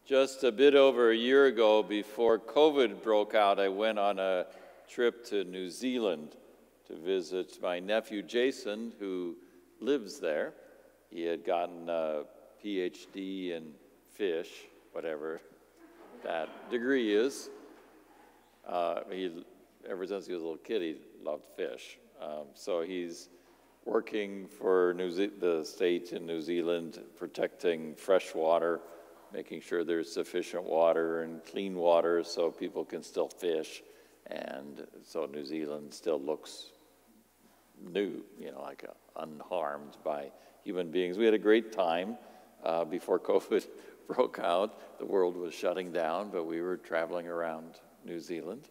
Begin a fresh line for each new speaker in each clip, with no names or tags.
Just a bit over a year ago, before COVID broke out, I went on a trip to New Zealand to visit my nephew Jason, who lives there. He had gotten a PhD in fish, whatever that degree is. Ever since he was a little kid, he loved fish. So he's working for the state in New Zealand, protecting fresh water, making sure there's sufficient water and clean water so people can still fish. And so New Zealand still looks new, like unharmed by human beings. We had a great time before COVID broke out. The world was shutting down, but we were traveling around New Zealand.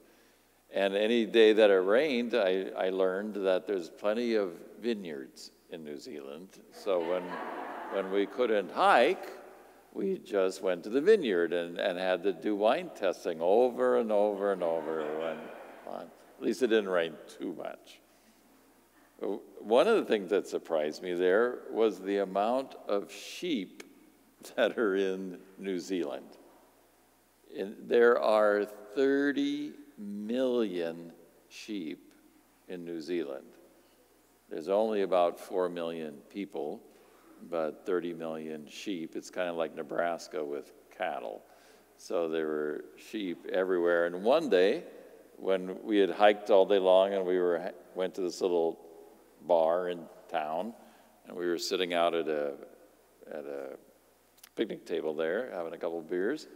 And any day that it rained, I learned that there's plenty of vineyards in New Zealand. So when we couldn't hike, we just went to the vineyard and had to do wine testing over and over and over. At least it didn't rain too much. One of the things that surprised me there was the amount of sheep that are in New Zealand. There are 30 million sheep in New Zealand. There's only about 4 million people, but 30 million sheep. It's kind of like Nebraska with cattle. So there were sheep everywhere. And one day, when we had hiked all day long and we went to this little bar in town, and we were sitting out at a picnic table there, having a couple of beers,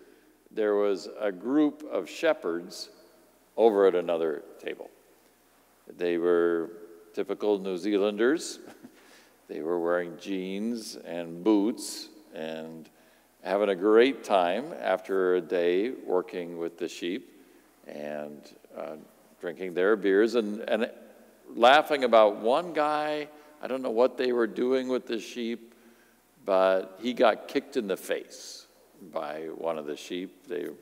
there was a group of shepherds over at another table. They were typical New Zealanders. They were wearing jeans and boots and having a great time after a day working with the sheep and drinking their beers and laughing about one guy. I don't know what they were doing with the sheep, but he got kicked in the face by one of the sheep. They were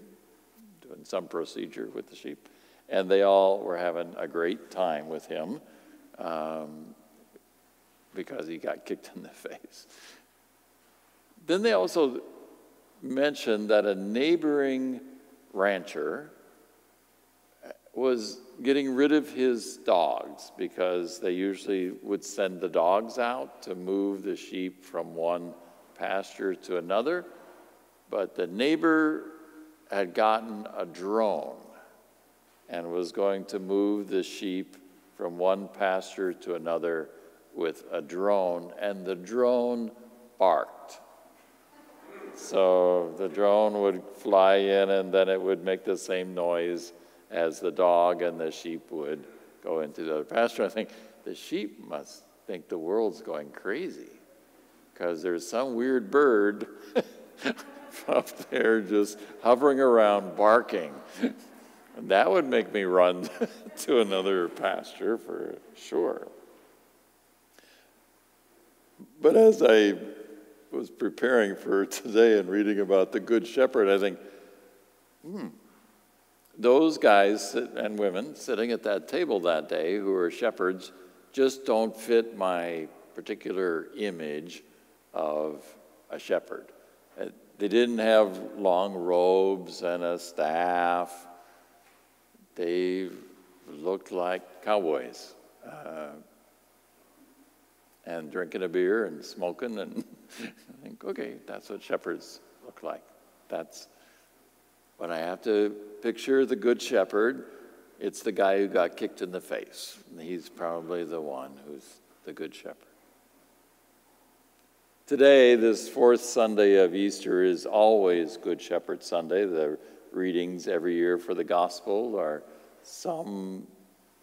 doing some procedure with the sheep, and they all were having a great time with him. Because he got kicked in the face. Then they also mentioned that a neighboring rancher was getting rid of his dogs because they usually would send the dogs out to move the sheep from one pasture to another. But the neighbor had gotten a drone and was going to move the sheep from one pasture to another with a drone, and the drone barked. So the drone would fly in, and then it would make the same noise as the dog, and the sheep would go into the other pasture. I think the sheep must think the world's going crazy because there's some weird bird up there just hovering around barking. And that would make me run to another pasture for sure. But as I was preparing for today and reading about the Good Shepherd, I think, those guys and women sitting at that table that day who are shepherds just don't fit my particular image of a shepherd. They didn't have long robes and a staff. They looked like cowboys. And drinking a beer and smoking, and I think, okay, that's what shepherds look like. That's when I have to picture the Good Shepherd. It's the guy who got kicked in the face. He's probably the one who's the Good Shepherd. Today, this fourth Sunday of Easter, is always Good Shepherd Sunday. The readings every year for the gospel are some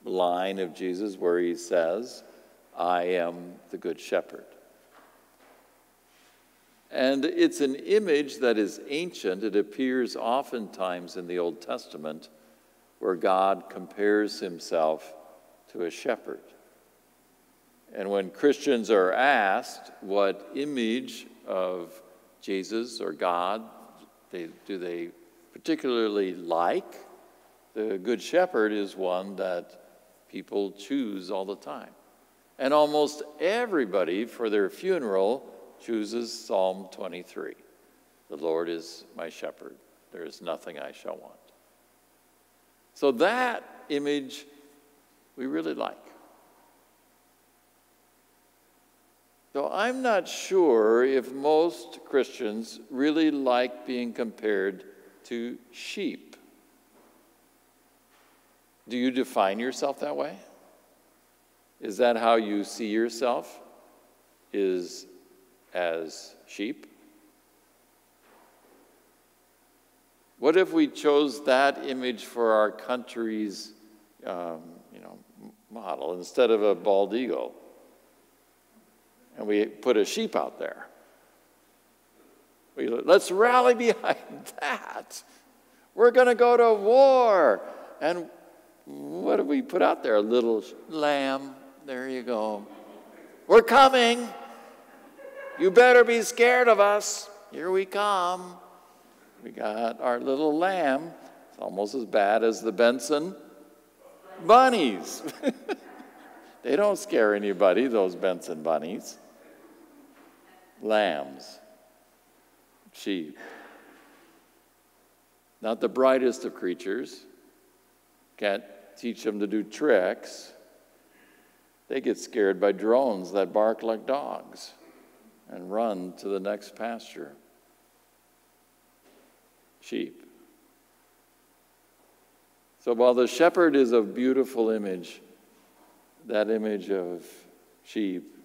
line of Jesus where he says, I am the Good Shepherd. And it's an image that is ancient. It appears oftentimes in the Old Testament where God compares himself to a shepherd. And when Christians are asked what image of Jesus or God do they particularly like, the Good Shepherd is one that people choose all the time. And almost everybody for their funeral chooses Psalm 23. The Lord is my shepherd. There is nothing I shall want. So that image we really like. So I'm not sure if most Christians really like being compared to sheep. Do you define yourself that way? Is that how you see yourself? Is as sheep? What if we chose that image for our country's, model instead of a bald eagle, and we put a sheep out there? Let's rally behind that. We're going to go to war, and what do we put out there? A little lamb. There you go. We're coming. You better be scared of us. Here we come. We got our little lamb. It's almost as bad as the Benson bunnies. They don't scare anybody, those Benson bunnies. Lambs. Sheep. Not the brightest of creatures. Can't teach them to do tricks. They get scared by drones that bark like dogs and run to the next pasture. Sheep. So while the shepherd is a beautiful image, that image of sheep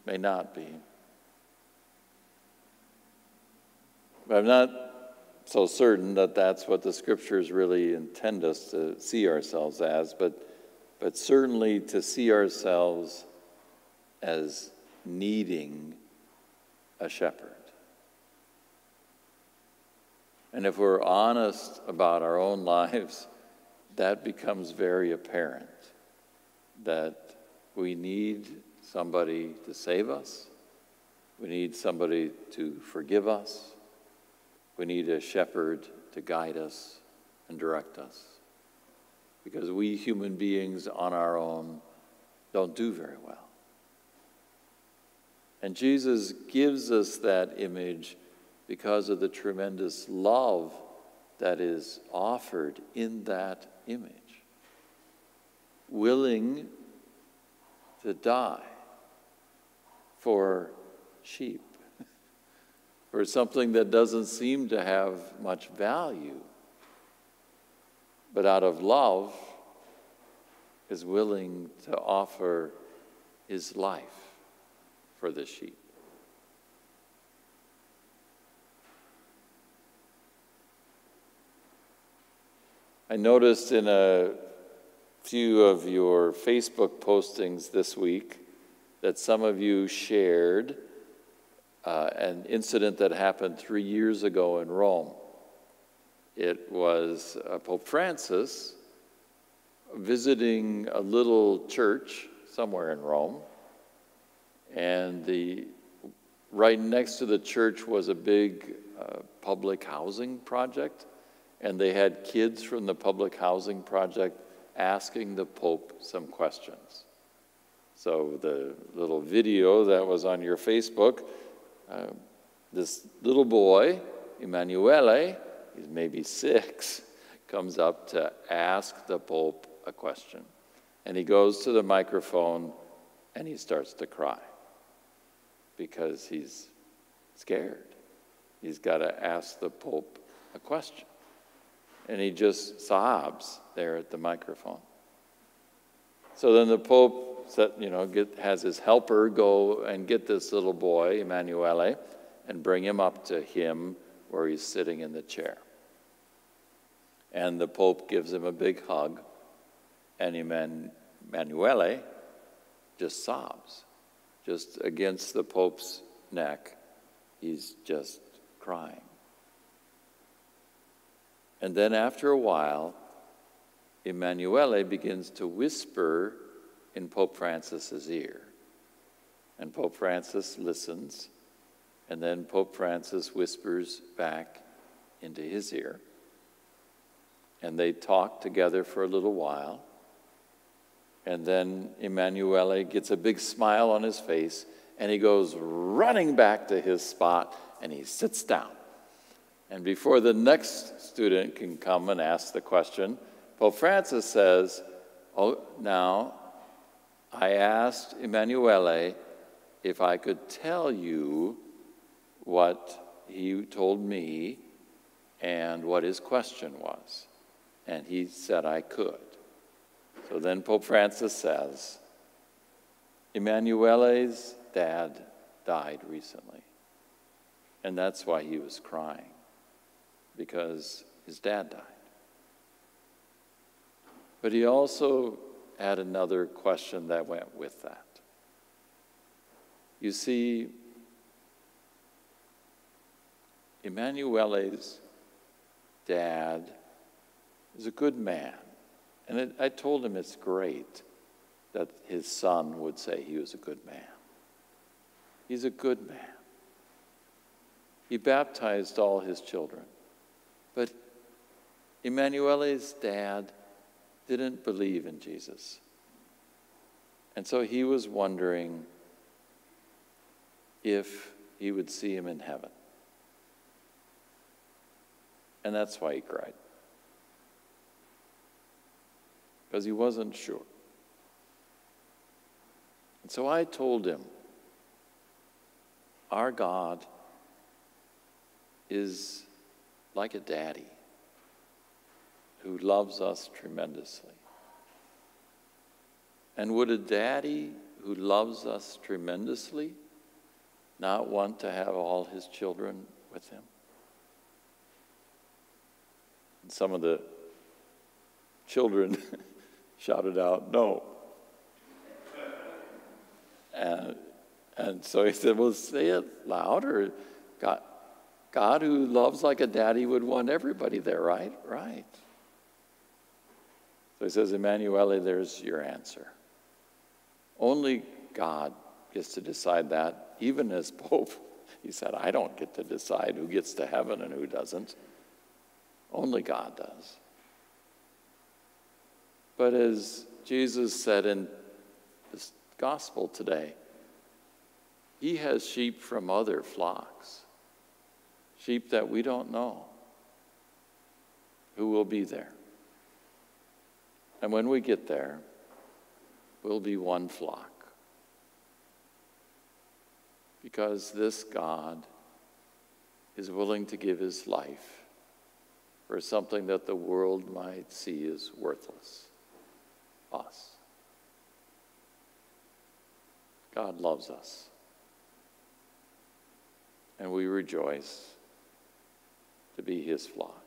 may not be. But I'm not so certain that that's what the scriptures really intend us to see ourselves as, but certainly to see ourselves as needing a shepherd. And if we're honest about our own lives, that becomes very apparent, that we need somebody to save us, we need somebody to forgive us, we need a shepherd to guide us and direct us. Because we human beings on our own don't do very well. And Jesus gives us that image because of the tremendous love that is offered in that image. Willing to die for sheep, for something that doesn't seem to have much value, but out of love is willing to offer his life for the sheep. I noticed in a few of your Facebook postings this week that some of you shared an incident that happened 3 years ago in Rome. It was Pope Francis visiting a little church somewhere in Rome, and right next to the church was a big public housing project, and they had kids from the public housing project asking the Pope some questions. So the little video that was on your Facebook, this little boy, Emanuele, he's maybe 6, comes up to ask the Pope a question. And he goes to the microphone and he starts to cry because he's scared. He's got to ask the Pope a question. And he just sobs there at the microphone. So then the Pope has his helper go and get this little boy, Emanuele, and bring him up to him where he's sitting in the chair. And the Pope gives him a big hug, and Emanuele just sobs. Just against the Pope's neck, he's just crying. And then after a while, Emanuele begins to whisper in Pope Francis's ear. And Pope Francis listens, and then Pope Francis whispers back into his ear. And they talk together for a little while. And then Emanuele gets a big smile on his face, and he goes running back to his spot, and he sits down. And before the next student can come and ask the question, Pope Francis says, "Oh, now, I asked Emanuele if I could tell you what he told me and what his question was." And he said I could. So then Pope Francis says, Emanuele's dad died recently. And that's why he was crying, because his dad died. But he also had another question that went with that. You see, Emanuele's dad is a good man. And I told him it's great that his son would say he was a good man. He's a good man. He baptized all his children. But Emanuele's dad didn't believe in Jesus. And so he was wondering if he would see him in heaven. And that's why he cried. Because he wasn't sure. And so I told him, our God is like a daddy who loves us tremendously. And would a daddy who loves us tremendously not want to have all his children with him? And some of the children shouted out, "No." And so he said, "Well, say it louder. God who loves like a daddy would want everybody there, right?" Right. So he says, "Emanuele, there's your answer. Only God gets to decide that. Even as Pope," he said, "I don't get to decide who gets to heaven and who doesn't. Only God does." But as Jesus said in this gospel today, he has sheep from other flocks, sheep that we don't know, who will be there. And when we get there, we'll be one flock. Because this God is willing to give his life for something that the world might see as worthless. Us. God loves us. And we rejoice to be his flock.